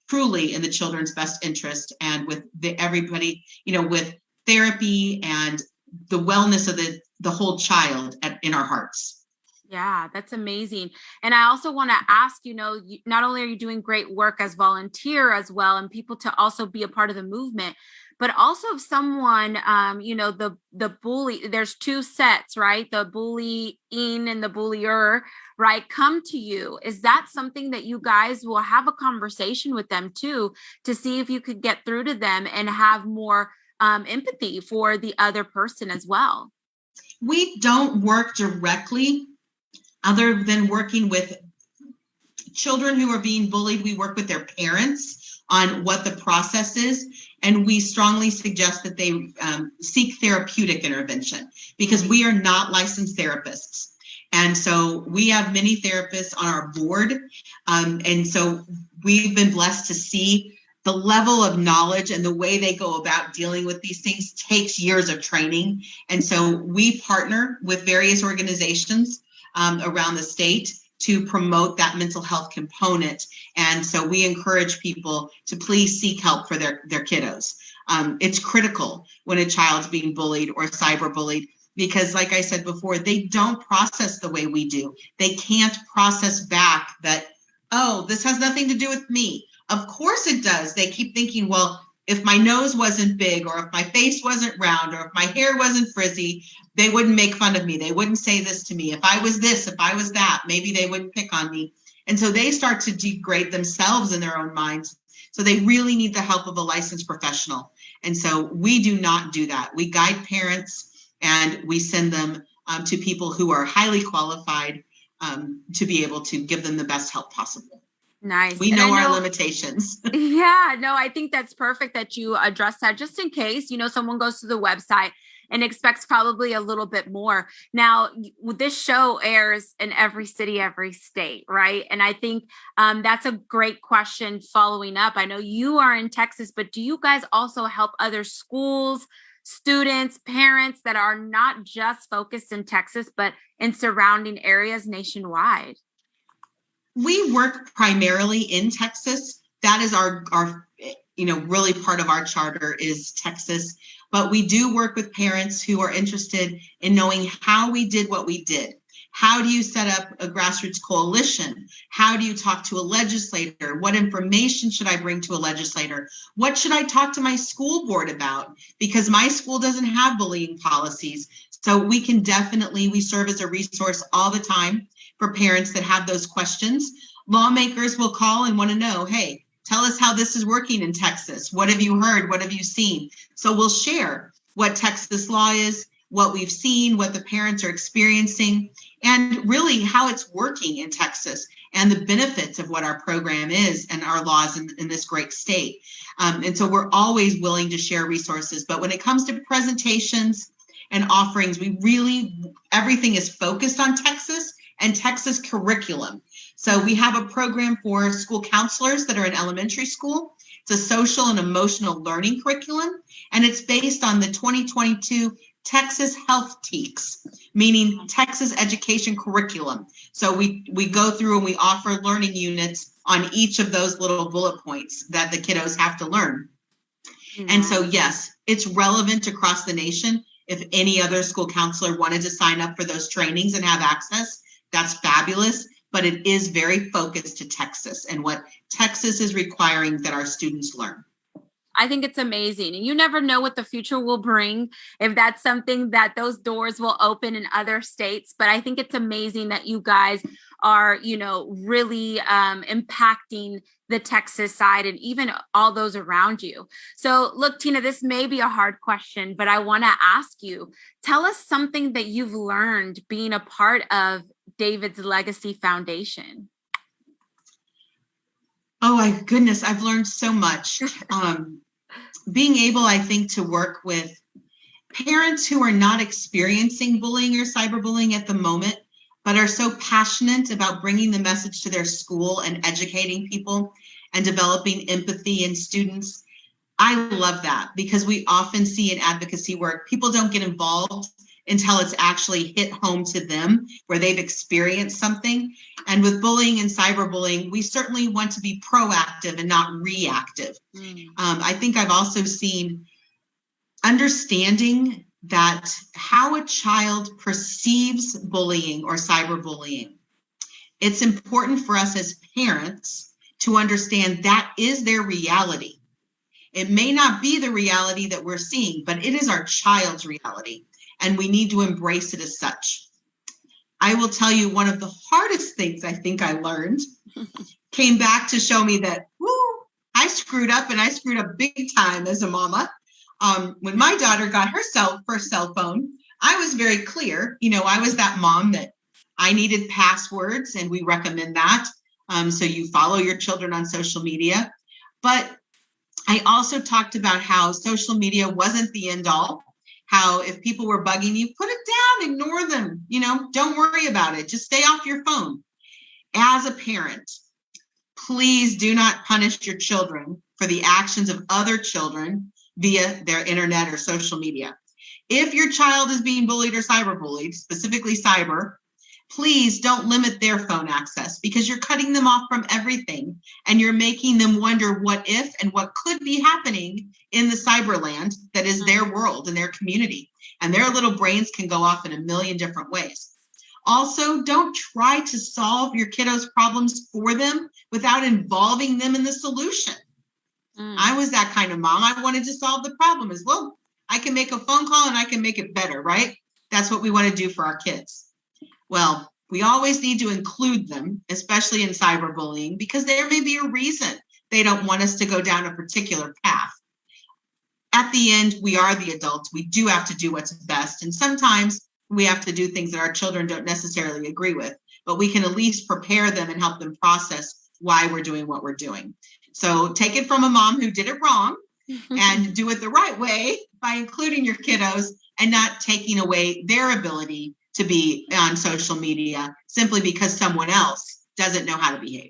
truly in the children's best interest and with everybody, with therapy and the wellness of the whole child in our hearts. Yeah, that's amazing. And I also want to ask, not only are you doing great work as volunteer as well, and people to also be a part of the movement, but also if someone, the bully, there's two sets, right? The bullying and the bullier, right? Come to you. Is that something that you guys will have a conversation with them too, to see if you could get through to them and have more empathy for the other person as well? We don't work directly, other than working with children who are being bullied. We work with their parents on what the process is, and we strongly suggest that they seek therapeutic intervention, because we are not licensed therapists. And so we have many therapists on our board, and so we've been blessed to see the level of knowledge and the way they go about dealing with these things takes years of training. And so we partner with various organizations around the state to promote that mental health component. And so we encourage people to please seek help for their kiddos. It's critical when a child's being bullied or cyberbullied, because like I said before, they don't process the way we do. They can't process back that, oh, this has nothing to do with me. Of course it does. They keep thinking, well, if my nose wasn't big, or if my face wasn't round, or if my hair wasn't frizzy, they wouldn't make fun of me. They wouldn't say this to me. If I was this, if I was that, maybe they wouldn't pick on me. And so they start to degrade themselves in their own minds. So they really need the help of a licensed professional. And so we do not do that. We guide parents and we send them to people who are highly qualified to be able to give them the best help possible. Nice. We know our limitations. Yeah, no, I think that's perfect that you address that, just in case, someone goes to the website and expects probably a little bit more. Now, this show airs in every city, every state, right? And I think that's a great question following up. I know you are in Texas, but do you guys also help other schools, students, parents that are not just focused in Texas, but in surrounding areas nationwide? We work primarily in Texas. That is our really part of our charter is Texas. But we do work with parents who are interested in knowing how we did what we did. How do you set up a grassroots coalition? How do you talk to a legislator? What information should I bring to a legislator? What should I talk to my school board about? Because my school doesn't have bullying policies. So we serve as a resource all the time for parents that have those questions. Lawmakers will call and want to know, hey, tell us how this is working in Texas. What have you heard? What have you seen? So we'll share what Texas law is, what we've seen, what the parents are experiencing, and really how it's working in Texas and the benefits of what our program is and our laws in this great state. And so we're always willing to share resources. But when it comes to presentations and offerings, everything is focused on Texas and Texas curriculum. So we have a program for school counselors that are in elementary school. It's a social and emotional learning curriculum, and it's based on the 2022 Texas Health TEKS, meaning Texas Education Curriculum. So we go through and we offer learning units on each of those little bullet points that the kiddos have to learn. Mm-hmm. And so, yes, it's relevant across the nation. If any other school counselor wanted to sign up for those trainings and have access, That's fabulous, but it is very focused to Texas and what Texas is requiring that our students learn. I think it's amazing. And you never know what the future will bring, if that's something that those doors will open in other states. But I think it's amazing that you guys are, really impacting the Texas side and even all those around you. So look, Tina, this may be a hard question, but I want to ask you, tell us something that you've learned being a part of David's Legacy Foundation. Oh my goodness, I've learned so much. Being able, I think, to work with parents who are not experiencing bullying or cyberbullying at the moment, but are so passionate about bringing the message to their school and educating people and developing empathy in students. I love that because we often see in advocacy work, people don't get involved until it's actually hit home to them where they've experienced something. And with bullying and cyberbullying, we certainly want to be proactive and not reactive. I think I've also seen understanding that how a child perceives bullying or cyberbullying. It's important for us as parents to understand that is their reality. It may not be the reality that we're seeing, but it is our child's reality, and we need to embrace it as such. I will tell you, one of the hardest things I think I learned came back to show me that, I screwed up, and I screwed up big time as a mama. When my daughter got her first cell phone, I was very clear. I was that mom that I needed passwords, and we recommend that. So you follow your children on social media. But I also talked about how social media wasn't the end all, how if people were bugging you, put it down, ignore them, don't worry about it. Just stay off your phone. As a parent, please do not punish your children for the actions of other children via their internet or social media. If your child is being bullied or cyberbullied, specifically cyber, please don't limit their phone access because you're cutting them off from everything and you're making them wonder what if and what could be happening in the cyberland that is their world and their community. And their little brains can go off in a million different ways. Also, don't try to solve your kiddos' problems for them without involving them in the solution. I was that kind of mom. I wanted to solve the problem as well. I can make a phone call and I can make it better, right? That's what we want to do for our kids. Well, we always need to include them, especially in cyberbullying, because there may be a reason they don't want us to go down a particular path. At the end, we are the adults. We do have to do what's best. And sometimes we have to do things that our children don't necessarily agree with, but we can at least prepare them and help them process why we're doing what we're doing. So take it from a mom who did it wrong and do it the right way by including your kiddos and not taking away their ability to be on social media simply because someone else doesn't know how to behave.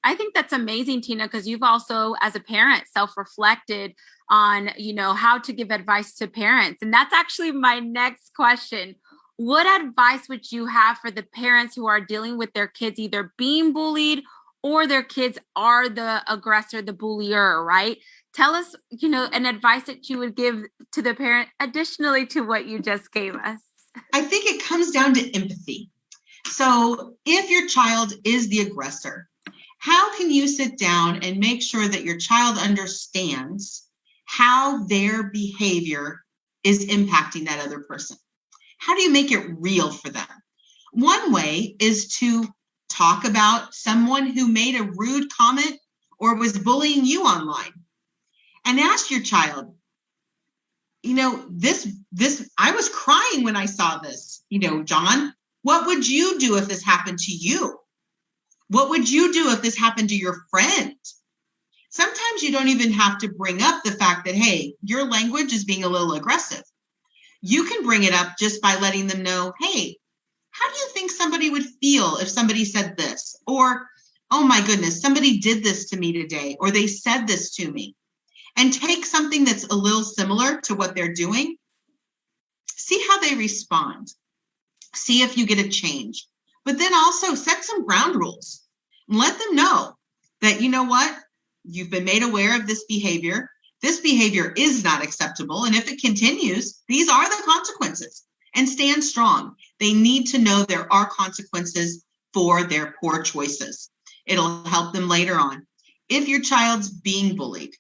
I think that's amazing, Tina, because you've also, as a parent, self-reflected on, how to give advice to parents. And that's actually my next question. What advice would you have for the parents who are dealing with their kids either being bullied or their kids are the aggressor, the bullier, right? Tell us, an advice that you would give to the parent additionally to what you just gave us. I think it comes down to empathy. So if your child is the aggressor, how can you sit down and make sure that your child understands how their behavior is impacting that other person? How do you make it real for them? One way is to talk about someone who made a rude comment or was bullying you online and ask your child, this, I was crying when I saw this, John, what would you do if this happened to you? What would you do if this happened to your friend? Sometimes you don't even have to bring up the fact that, hey, your language is being a little aggressive. You can bring it up just by letting them know, hey, how do you think somebody would feel if somebody said this? Or, oh my goodness, somebody did this to me today, or they said this to me. And take something that's a little similar to what they're doing. See how they respond. See if you get a change. But then also set some ground rules and let them know that, you've been made aware of this behavior. This behavior is not acceptable. And if it continues, these are the consequences. and stand strong. They need to know there are consequences for their poor choices. It'll help them later on. If your child's being bullied,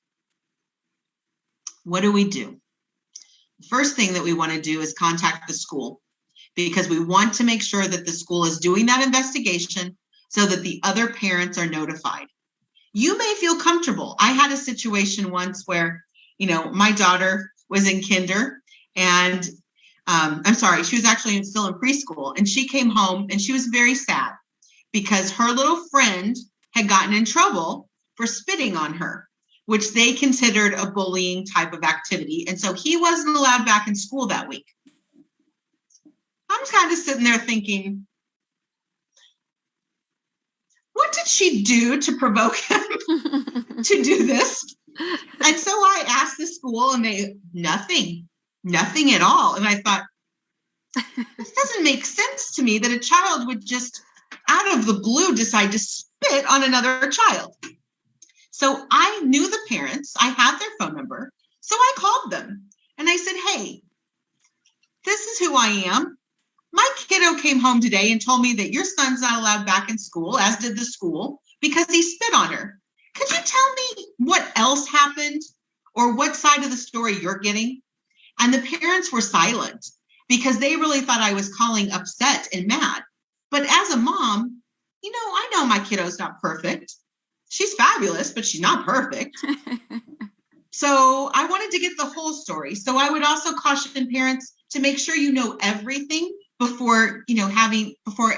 what do we do? The first thing that we want to do is contact the school, because we want to make sure that the school is doing that investigation so that the other parents are notified. You may feel comfortable. I had a situation once where, my daughter was in kinder, and she was actually still in preschool, and she came home and she was very sad because her little friend had gotten in trouble for spitting on her, which they considered a bullying type of activity. And so he wasn't allowed back in school that week. I'm kind of sitting there thinking, what did she do to provoke him to do this? And so I asked the school, and nothing at all. And I thought, this doesn't make sense to me that a child would just out of the blue decide to spit on another child. So I knew the parents, I had their phone number. So I called them and I said, hey, this is who I am. My kiddo came home today and told me that your son's not allowed back in school, as did the school, because he spit on her. Could you tell me what else happened or what side of the story you're getting? And the parents were silent because they really thought I was calling upset and mad. But as a mom, I know my kiddo's not perfect. She's fabulous, but she's not perfect. So I wanted to get the whole story. So I would also caution parents to make sure you know everything before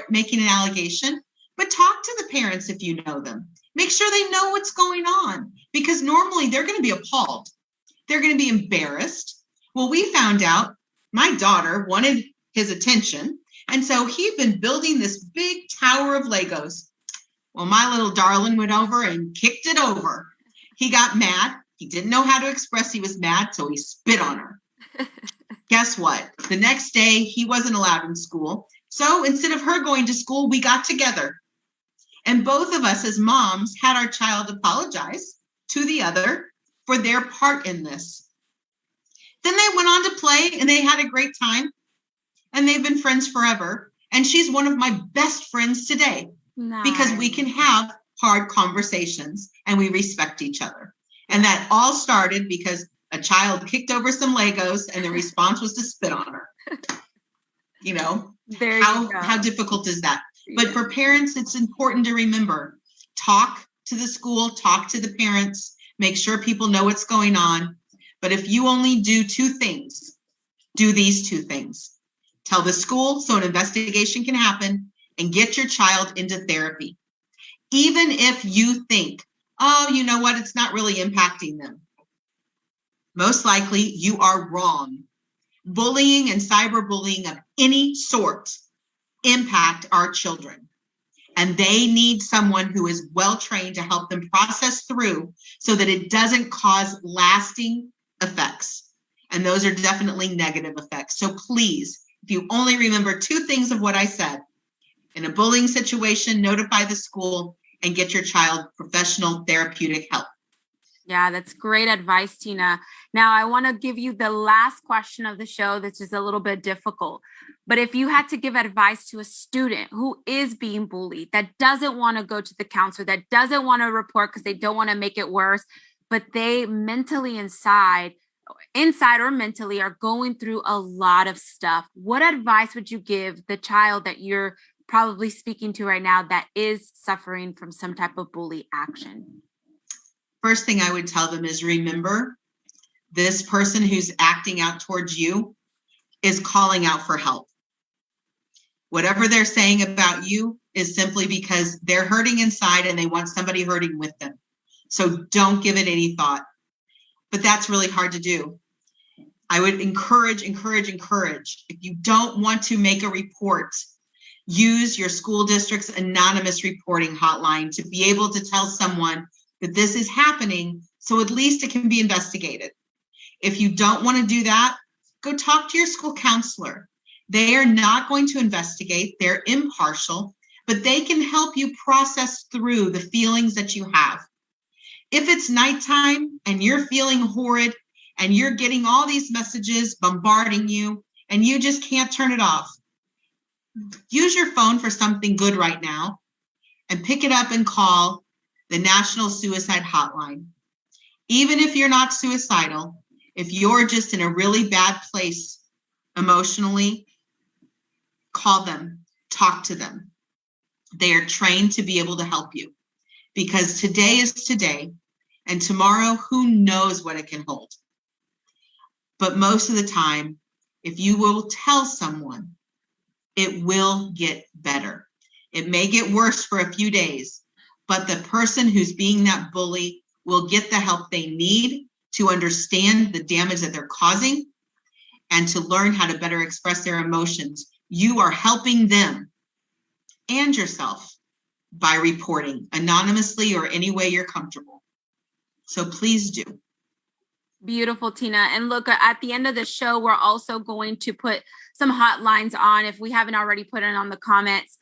making an allegation, but talk to the parents if you know them. Make sure they know what's going on, because normally they're going to be appalled. They're going to be embarrassed. Well, we found out my daughter wanted his attention, and so he'd been building this big tower of Legos. Well, my little darling went over and kicked it over. He got mad. He didn't know how to express he was mad, so he spit on her. Guess what? The next day, he wasn't allowed in school. So instead of her going to school, we got together. And both of us as moms had our child apologize to the other for their part in this. Then they went on to play and they had a great time. And they've been friends forever. And she's one of my best friends today. Nice. Because we can have hard conversations and we respect each other. And that all started because a child kicked over some Legos and the response was to spit on her. How difficult is that? But for parents, it's important to remember, talk to the school, talk to the parents, make sure people know what's going on. But if you only do two things, do these two things. Tell the school so an investigation can happen, and get your child into therapy. Even if you think, you know what, it's not really impacting them. Most likely you are wrong. Bullying and cyberbullying of any sort impact our children. And they need someone who is well-trained to help them process through so that it doesn't cause lasting effects. And those are definitely negative effects. So please, if you only remember two things of what I said, in a bullying situation, notify the school and get your child professional therapeutic help. Yeah, that's great advice, Tina. Now, I want to give you the last question of the show, which is a little bit difficult. But if you had to give advice to a student who is being bullied, that doesn't want to go to the counselor, that doesn't want to report because they don't want to make it worse, but they mentally inside or mentally are going through a lot of stuff, what advice would you give the child that you're probably speaking to right now that is suffering from some type of bully action? First thing I would tell them is, remember, this person who's acting out towards you is calling out for help. Whatever they're saying about you is simply because they're hurting inside and they want somebody hurting with them. So don't give it any thought. But that's really hard to do. I would encourage. If you don't want to make a report, use your school district's anonymous reporting hotline to be able to tell someone that this is happening, so at least it can be investigated. If you don't want to do that, go talk to your school counselor. They are not going to investigate, they're impartial, but they can help you process through the feelings that you have. If it's nighttime and you're feeling horrid and you're getting all these messages bombarding you and you just can't turn it off, use your phone for something good right now and pick it up and call the National Suicide Hotline. Even if you're not suicidal, if you're just in a really bad place emotionally, call them, talk to them. They are trained to be able to help you, because today is today, and tomorrow, who knows what it can hold. But most of the time, if you will tell someone, it will get better. It may get worse for a few days, but the person who's being that bully will get the help they need to understand the damage that they're causing and to learn how to better express their emotions. You are helping them and yourself by reporting anonymously or any way you're comfortable. So please do. Beautiful, Tina. And look, at the end of the show, we're also going to put some hotlines on. If we haven't already put it on the comments,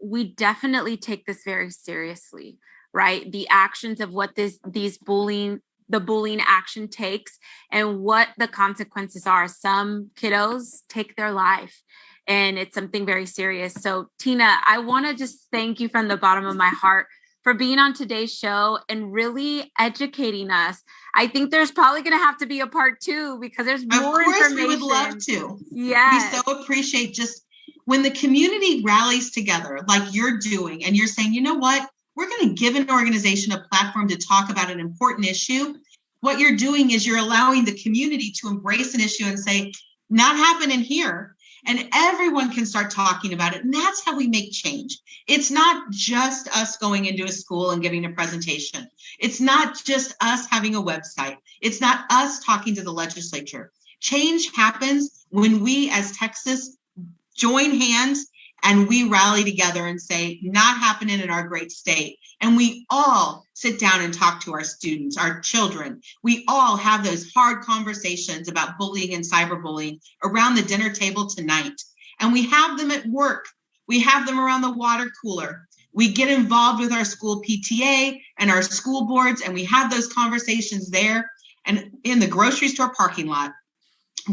we definitely take this very seriously, right? The actions of what the bullying action takes and what the consequences are. Some kiddos take their life, and it's something very serious. So, Tina, I want to just thank you from the bottom of my heart for being on today's show and really educating us. I think there's probably going to have to be a part 2 because there's more information. Of course, we would love to. Yes. We so appreciate just when the community rallies together like you're doing and you're saying, you know what, we're going to give an organization a platform to talk about an important issue. What you're doing is you're allowing the community to embrace an issue and say, not happening here. And everyone can start talking about it. And that's how we make change. It's not just us going into a school and giving a presentation. It's not just us having a website. It's not us talking to the legislature. Change happens when we as Texas join hands and we rally together and say, not happening in our great state. And we all sit down and talk to our students, our children. We all have those hard conversations about bullying and cyberbullying around the dinner table tonight. And we have them at work. We have them around the water cooler. We get involved with our school PTA and our school boards, and we have those conversations there. And in the grocery store parking lot,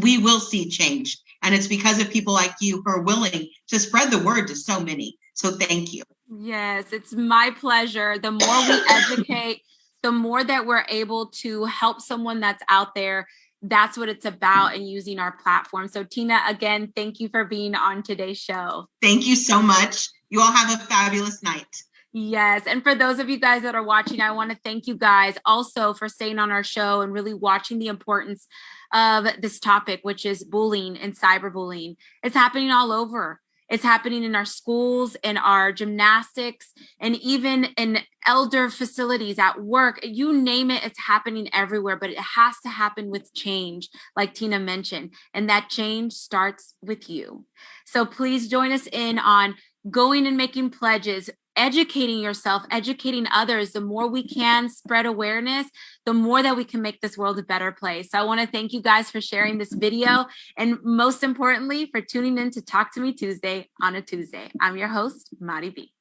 we will see change. And it's because of people like you who are willing to spread the word to so many. So thank you. Yes, it's my pleasure. The more we educate, the more that we're able to help someone that's out there. That's what it's about, and using our platform. So Tina, again, thank you for being on today's show. Thank you so much. You all have a fabulous night. Yes. And for those of you guys that are watching, I want to thank you guys also for staying on our show and really watching the importance of this topic, which is bullying and cyberbullying. It's happening all over. It's happening in our schools, in our gymnastics, and even in elder facilities at work. You name it, it's happening everywhere, but it has to happen with change, like Tina mentioned. And that change starts with you. So please join us in on going and making pledges, educating yourself, educating others. The more we can spread awareness, the more that we can make this world a better place. So I want to thank you guys for sharing this video, and most importantly, for tuning in to Talk to Me Tuesday on a Tuesday. I'm your host, Mari B.